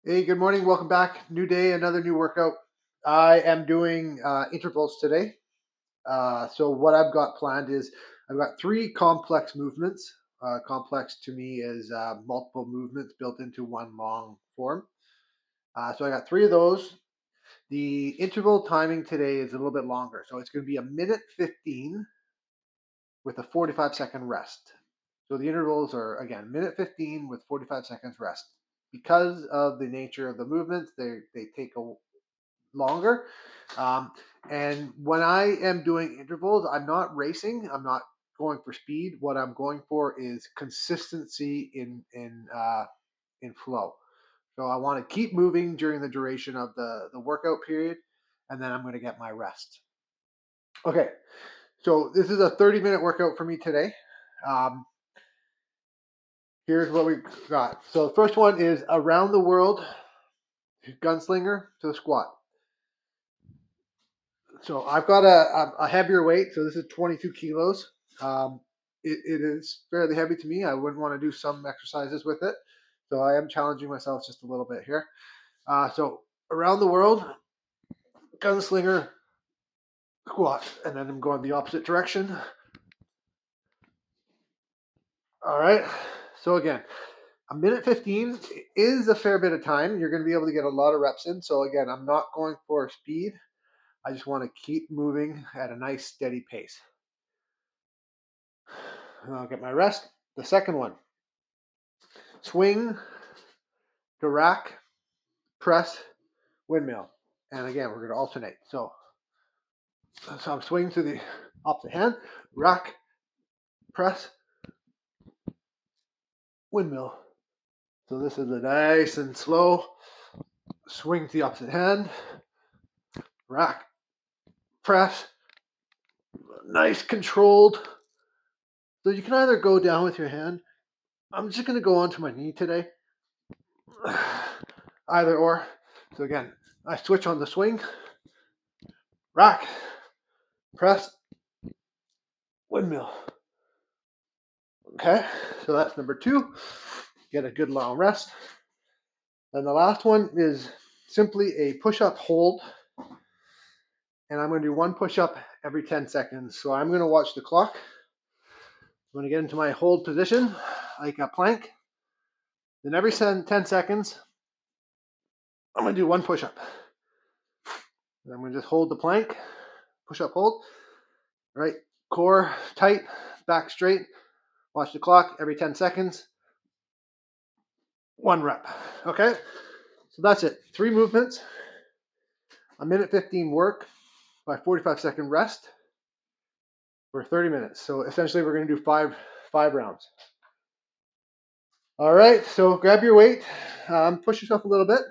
Hey, good morning. Welcome back. New day, another new workout. I am doing intervals today. So what I've got planned is I've got three complex movements. Complex to me is multiple movements built into one long form. So I got three of those. The interval timing today is a little bit longer. So it's going to be a minute 15 with a 45-second rest. So the intervals are, again, minute 15 with 45 seconds rest. Because of the nature of the movements, they take a longer. Um, and when I am doing intervals, I'm not racing. I'm not going for speed. What I'm going for is consistency in flow. So I want to keep moving during the duration of the workout period, and then I'm going to get my rest. Okay, so this is a 30-minute workout for me today. Um, Here's what we got. So the first one is around the world gunslinger to the squat. So I've got a heavier weight. So this is 22 kilos. It is fairly heavy to me. I wouldn't want to do some exercises with it. So I am challenging myself just a little bit here. So around the world, gunslinger squat. And then I'm going the opposite direction. All right. So again, a minute 15 is a fair bit of time. You're going to be able to get a lot of reps in. So again, I'm not going for speed. I just want to keep moving at a nice steady pace. And I'll get my rest. The second one, swing to rack, press, windmill. And again, we're going to alternate. So I'm swinging to the opposite hand, rack, press, windmill. So this is a nice and slow swing to the opposite hand, rack, press, nice controlled. So you can either go down with your hand. I'm just going to go onto my knee today. Either or. So again, I switch on the swing, rack, press, windmill. Okay, so that's number two. Get a good long rest. And the last one is simply a push-up hold. And I'm going to do one push-up every 10 seconds. So I'm going to watch the clock. I'm going to get into my hold position, like a plank. Then every 10 seconds, I'm going to do one push-up. I'm going to just hold the plank, push-up hold. Right, core tight, back straight. Watch the clock every 10 seconds. One rep. Okay, so that's it. Three movements, a minute 15 work by 45-second rest for 30 minutes. So essentially, we're going to do five rounds. All right, so grab your weight, push yourself a little bit.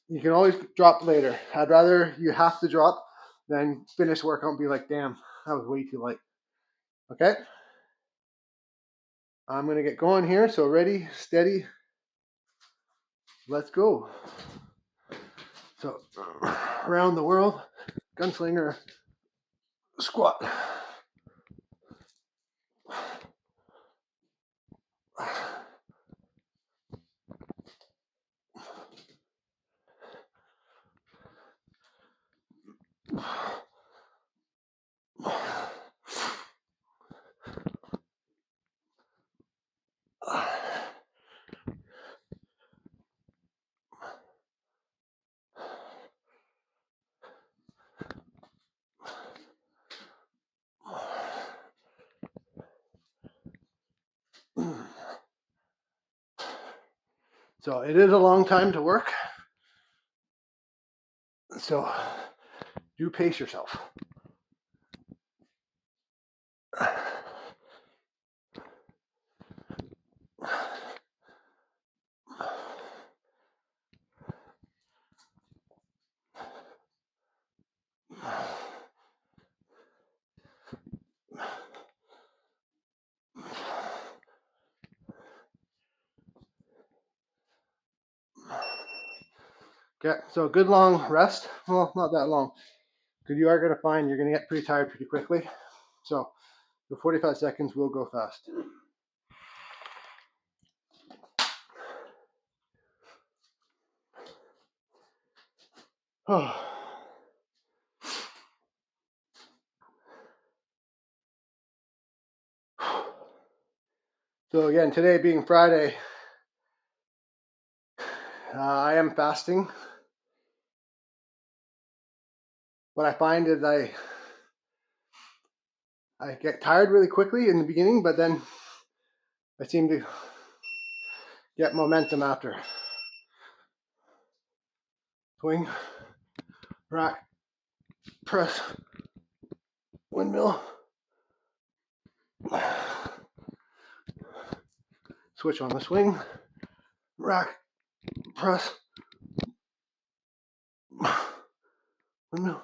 You can always drop later. I'd rather you have to drop than finish workout and be like, damn, that was way too light. Okay, I'm going to get going here. So ready, steady, let's go. So around the world, gunslinger squat. So it is a long time to work. So do pace yourself. Okay, so good long rest. Well, not that long, because you are going to find you're going to get pretty tired pretty quickly. So the 45 seconds will go fast. Oh. So again, today being Friday, I am fasting. What I find is I get tired really quickly in the beginning, but then I seem to get momentum after. Swing, rack, press, windmill, switch on the swing, rack, press, windmill,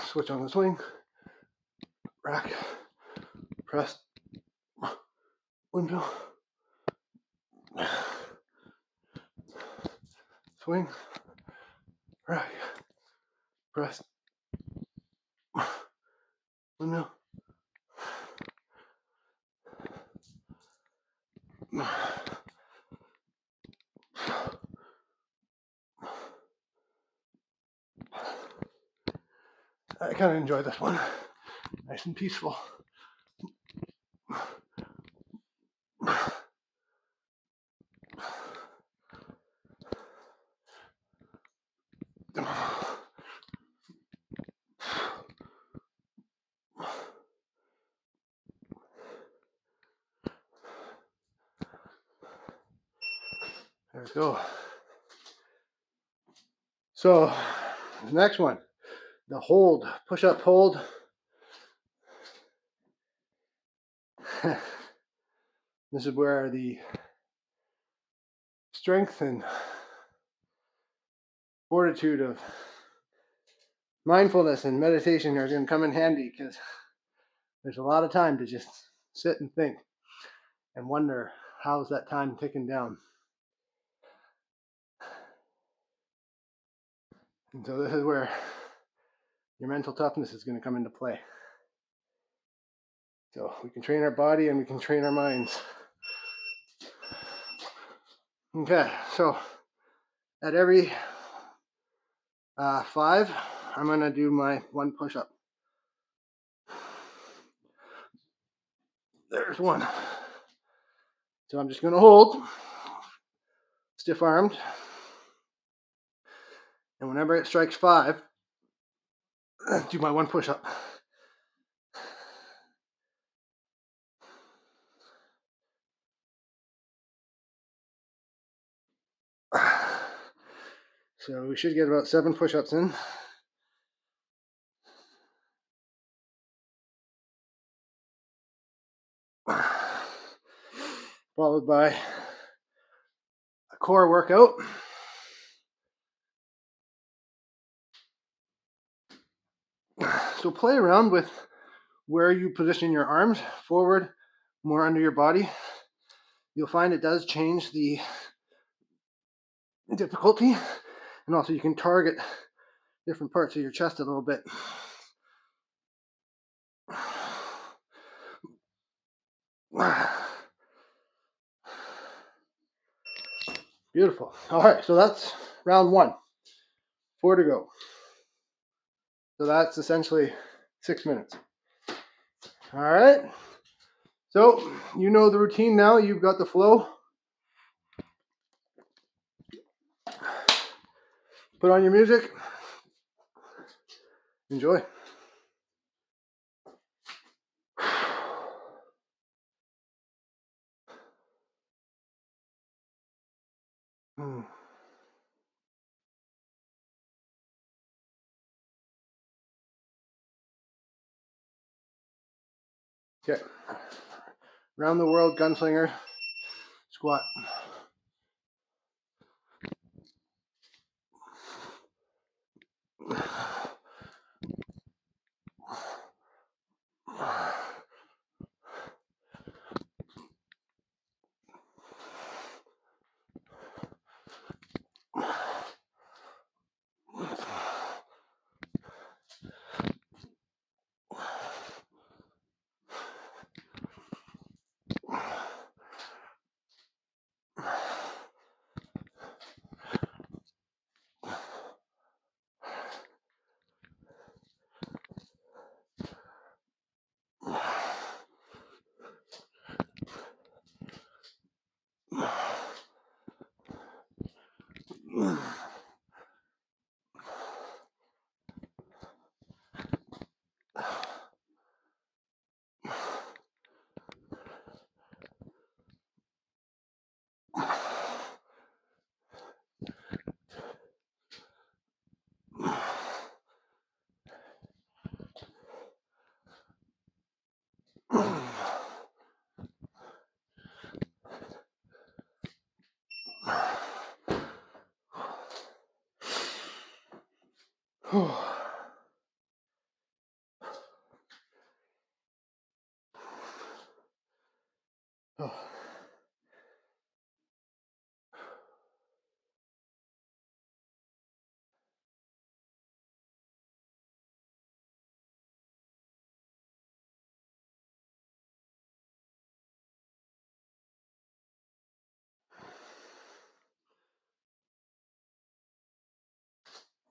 switch on the swing, rack, press, windmill, swing, rack, press, windmill. I kind of enjoy this one. Nice and peaceful. There we go. So, the next one, the hold, push up hold. This is where the strength and fortitude of mindfulness and meditation are going to come in handy, because there's a lot of time to just sit and think and wonder, how's that time ticking down? And so this is where your mental toughness is going to come into play. So we can train our body and we can train our minds. Okay, so at every 5, I'm going to do my 1 push-up. There's 1. So I'm just going to hold, stiff-armed, and whenever it strikes 5, do my 1 push-up. So we should get about 7 push-ups in. Followed by a core workout. So play around with where you position your arms, forward, more under your body. You'll find it does change the difficulty, and also you can target different parts of your chest a little bit. Beautiful. All right, so that's round 1. 4 to go. So that's essentially 6 minutes. All right. So you know the routine now. You've got the flow. Put on your music. Enjoy. Okay. Round the world gunslinger squat.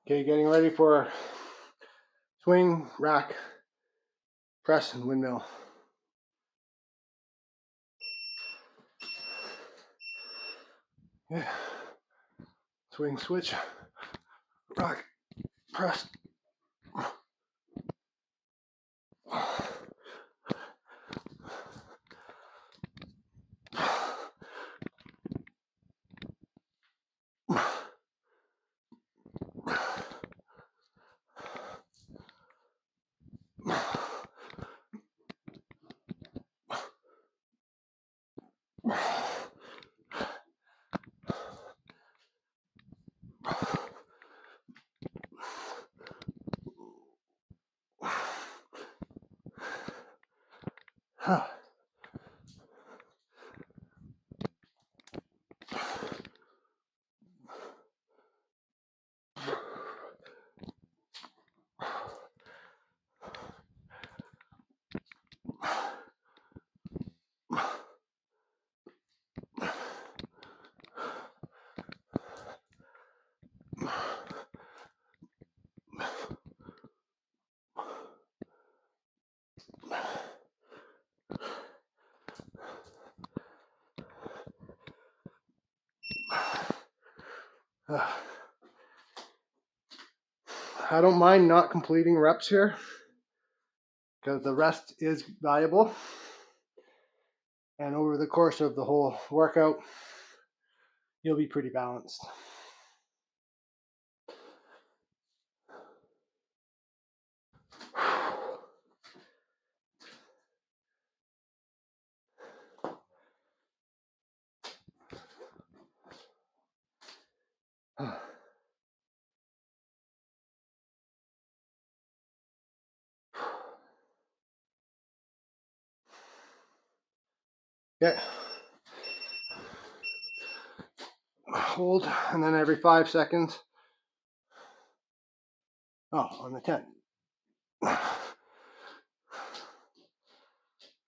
Okay, getting ready for swing, rack, press, and windmill. Yeah. Swing, switch, rack, press. I don't mind not completing reps here because the rest is valuable. And over the course of the whole workout, you'll be pretty balanced. Yeah. Hold, and then every 5 seconds. Oh, on the 10.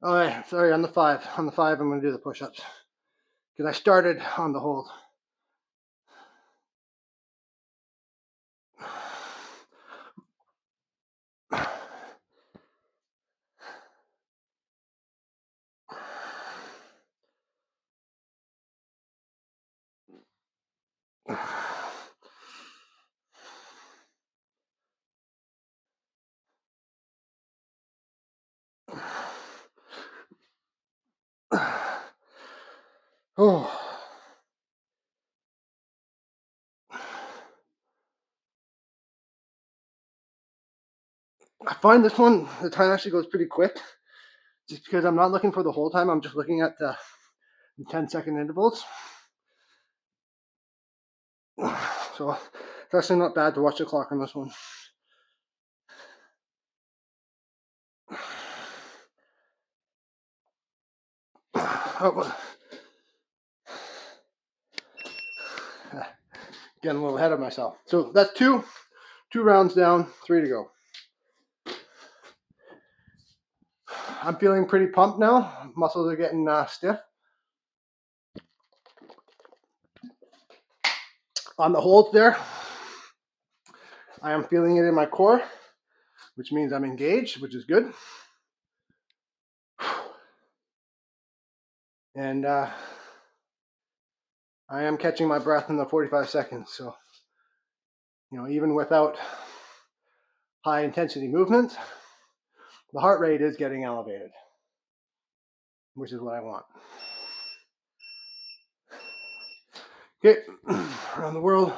Oh, yeah, sorry, on the 5. On the 5, I'm going to do the push-ups. Because I started on the hold. Oh. I find this one, the time actually goes pretty quick. Just because I'm not looking for the whole time, I'm just looking at the 10-second intervals. So it's actually not bad to watch the clock on this one. Oh, getting a little ahead of myself. So that's two rounds down, 3 to go. I'm feeling pretty pumped now. Muscles are getting stiff. On the holds there, I am feeling it in my core, which means I'm engaged, which is good. And I am catching my breath in the 45 seconds. So, even without high intensity movements, the heart rate is getting elevated, which is what I want. Okay, around the world.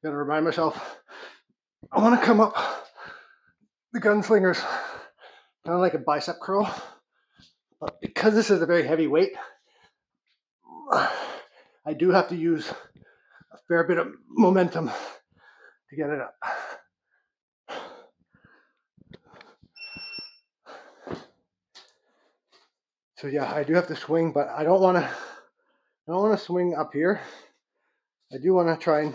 Gotta remind myself, I want to come up the Gunslingers kind of like a bicep curl, but because this is a very heavy weight, I do have to use a fair bit of momentum to get it up. So yeah, I do have to swing, but I don't want to swing up here. I do want to try and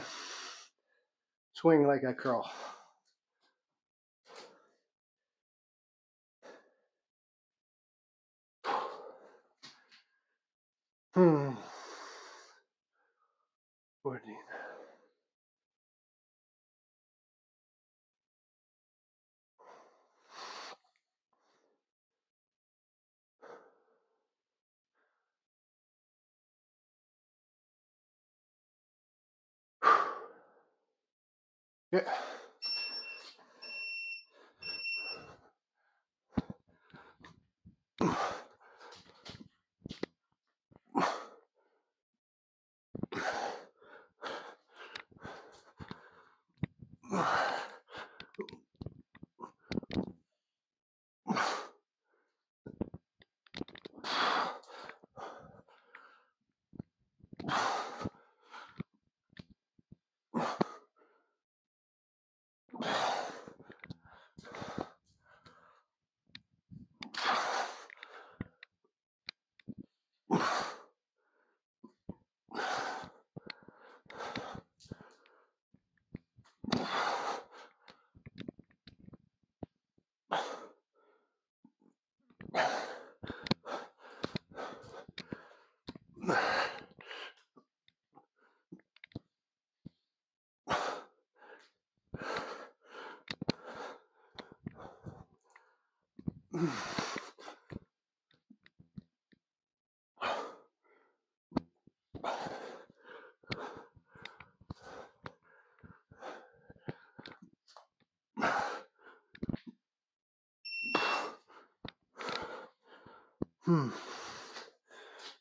swing like a curl. Hmm. 14. Yeah.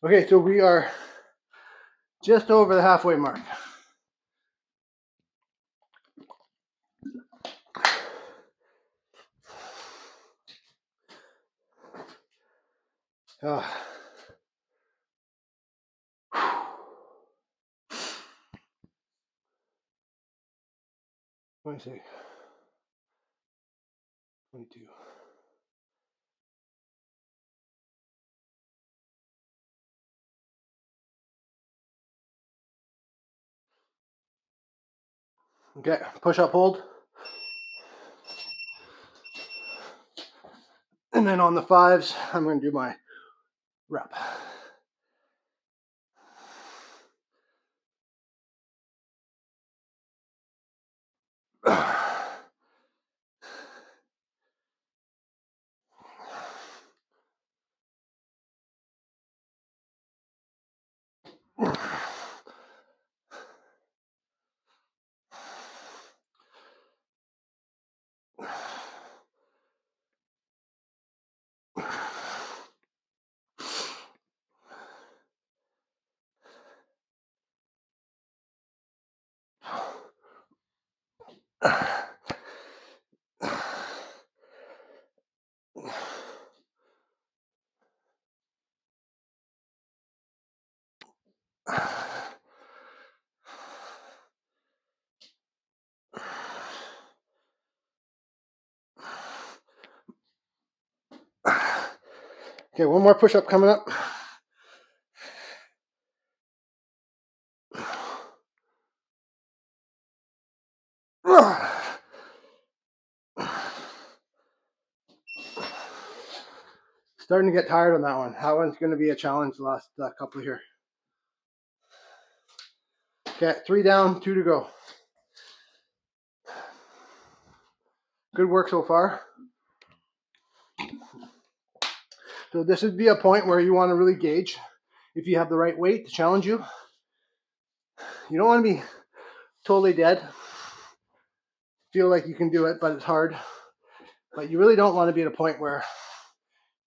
Okay, so we are just over the halfway mark. Uh, let me see. 22. Okay, push up, hold. And then on the fives, I'm going to do my rep. Okay, one more push-up coming up. Starting to get tired on that one. That one's going to be a challenge the last couple here. Okay, 3 down, 2 to go. Good work so far. So this would be a point where you want to really gauge if you have the right weight to challenge you. You don't want to be totally dead. Feel like you can do it, but it's hard. But you really don't want to be at a point where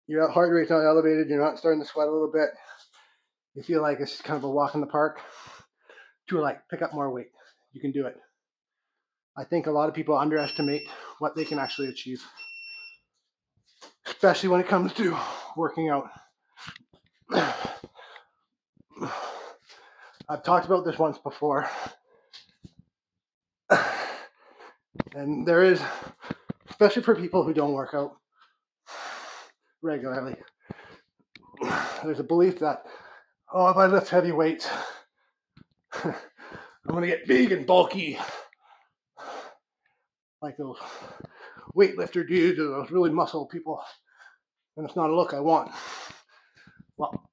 your heart rate's not elevated, you're not starting to sweat a little bit. You feel like it's kind of a walk in the park. To like pick up more weight. You can do it. I think a lot of people underestimate what they can actually achieve, especially when it comes to working out. I've talked about this once before, and there is, especially for people who don't work out regularly, there's a belief that, oh, if I lift heavy weights, I'm going to get big and bulky, like those weightlifter dudes or those really muscle people, and it's not a look I want. Well,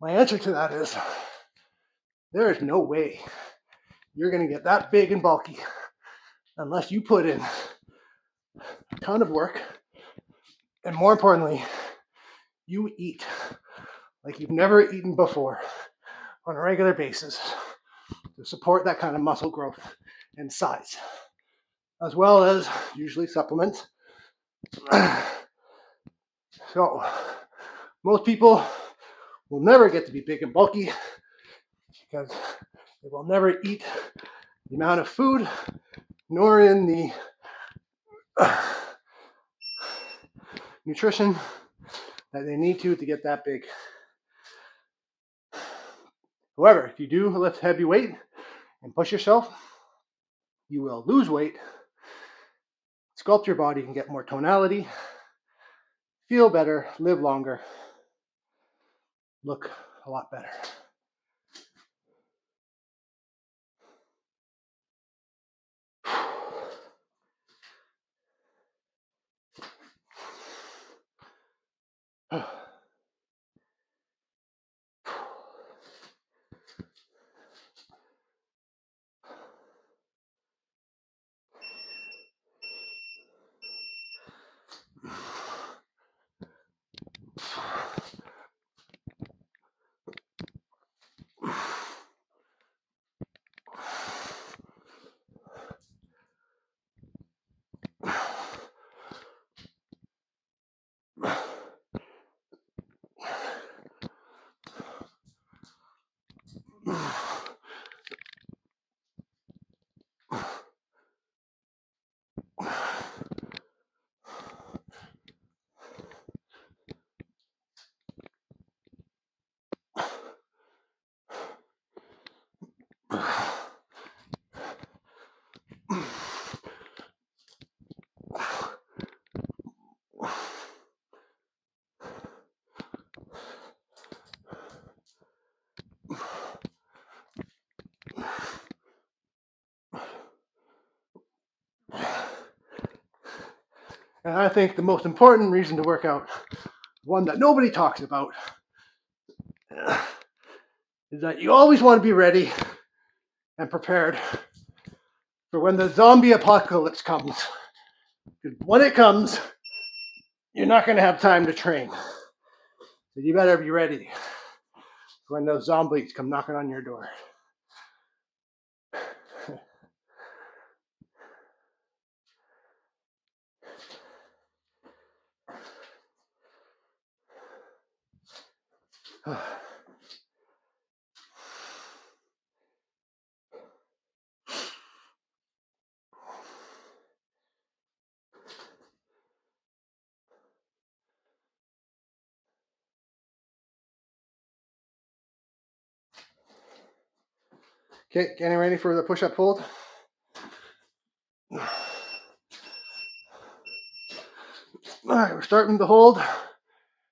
my answer to that is, there is no way you're going to get that big and bulky unless you put in a ton of work, and more importantly, you eat like you've never eaten before on a regular basis to support that kind of muscle growth and size, as well as usually supplements. So most people will never get to be big and bulky because they will never eat the amount of food nor in the nutrition that they need to get that big. However, if you do lift heavy weight and push yourself, you will lose weight, sculpt your body and get more tonality, feel better, live longer, look a lot better. And I think the most important reason to work out, one that nobody talks about, is that you always want to be ready and prepared for when the zombie apocalypse comes. Because when it comes, you're not going to have time to train. So you better be ready when those zombies come knocking on your door. Okay, getting ready for the push-up hold. All right, we're starting the hold.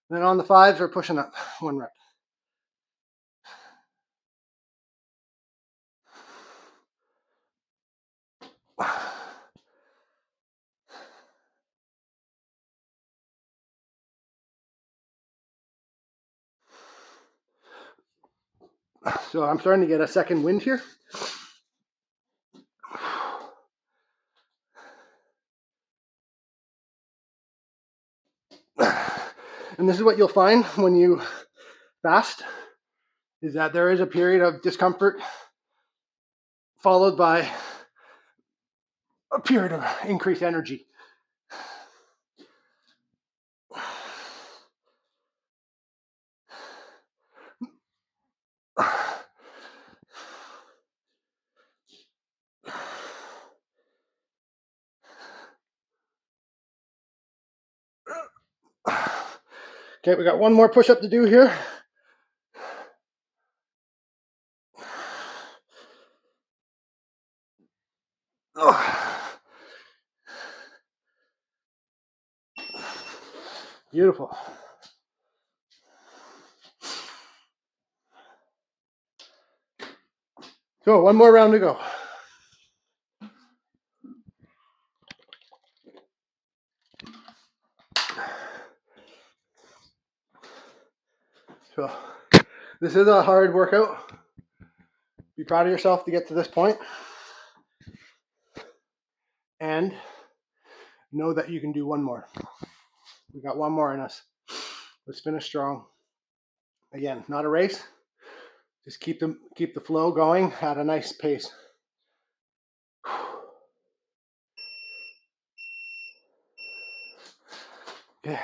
Then on the fives, we're pushing up 1 rep. So I'm starting to get a second wind here. And this is what you'll find when you fast, is that there is a period of discomfort followed by a period of increased energy. Okay, we got one more push-up to do here. Beautiful. So one more round to go. So this is a hard workout. Be proud of yourself to get to this point. And know that you can do one more. We got one more in us. Let's finish strong. Again, not a race. Just keep the flow going at a nice pace. Okay.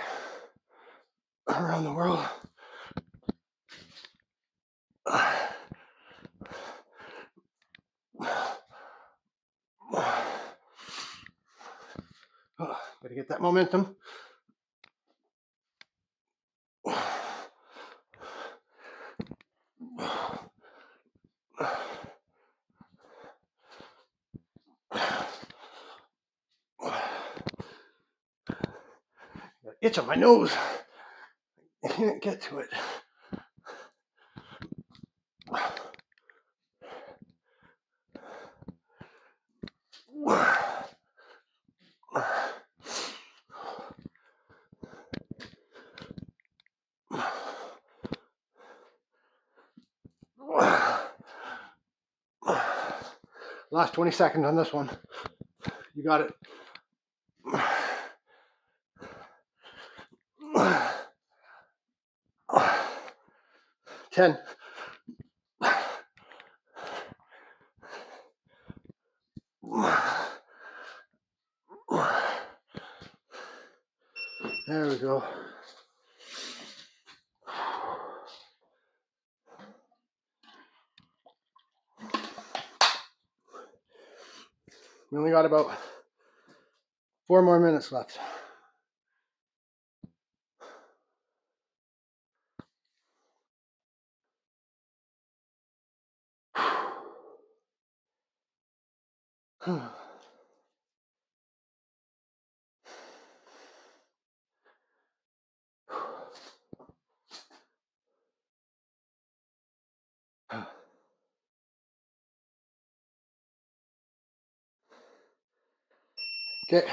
Around the world. Gotta get that momentum. Itch on my nose. I can't get to it. Last 20 seconds on this one. You got it. 10. There we go. We only got about 4 more minutes left. Okay.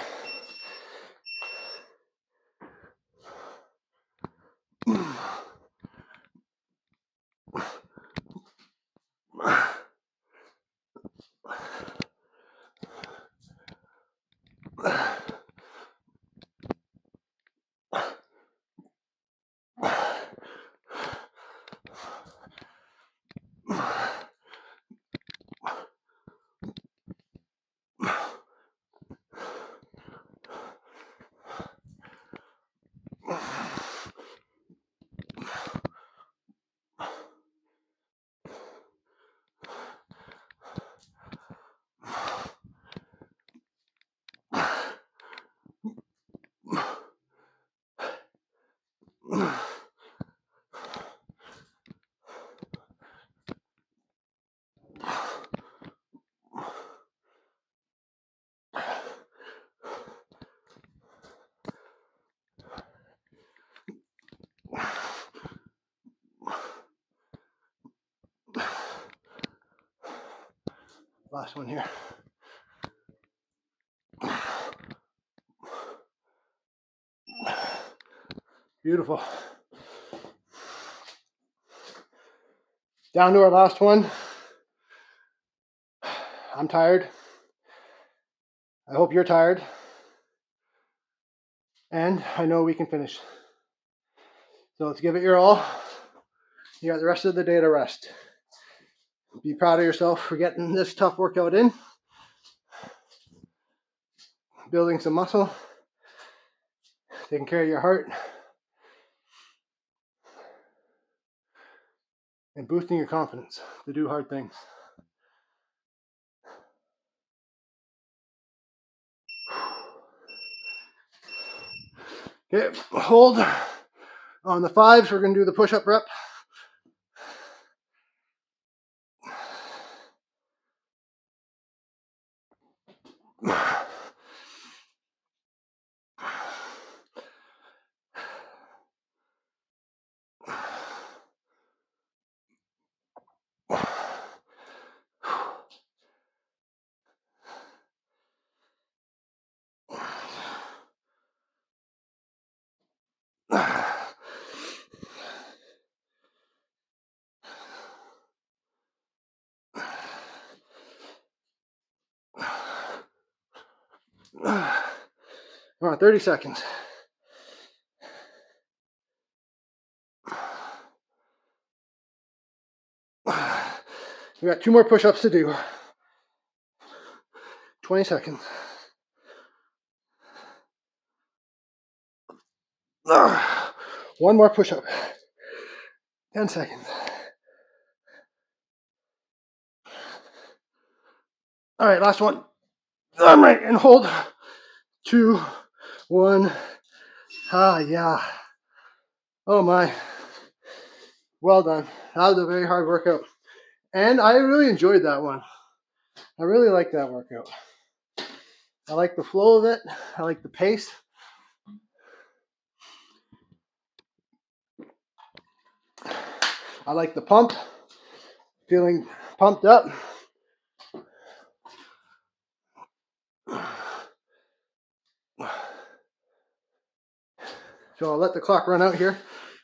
Last one here. Beautiful. Down to our last one. I'm tired. I hope you're tired. And I know we can finish. So let's give it your all. You got the rest of the day to rest. Be proud of yourself for getting this tough workout in. Building some muscle. Taking care of your heart. And boosting your confidence to do hard things. Okay, hold. On the 5s, we're going to do the push-up rep. Come on, 30 seconds. We got 2 more push-ups to do. 20 seconds. One more push-up. 10 seconds. All right, last one. All right, and hold. 2, 1. Yeah. Oh my. Well done. That was a very hard workout. And I really enjoyed that one. I really like that workout. I like the flow of it. I like the pace. I like the pump. Feeling pumped up. So I'll let the clock run out here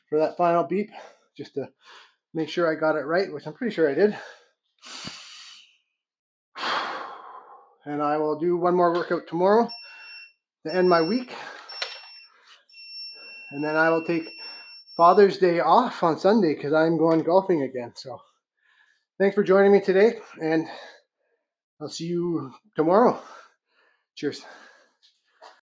for that final beep, just to make sure I got it right, which I'm pretty sure I did. And I will do one more workout tomorrow to end my week. And then I will take Father's Day off on Sunday because I'm going golfing again. So thanks for joining me today, and I'll see you tomorrow. Cheers.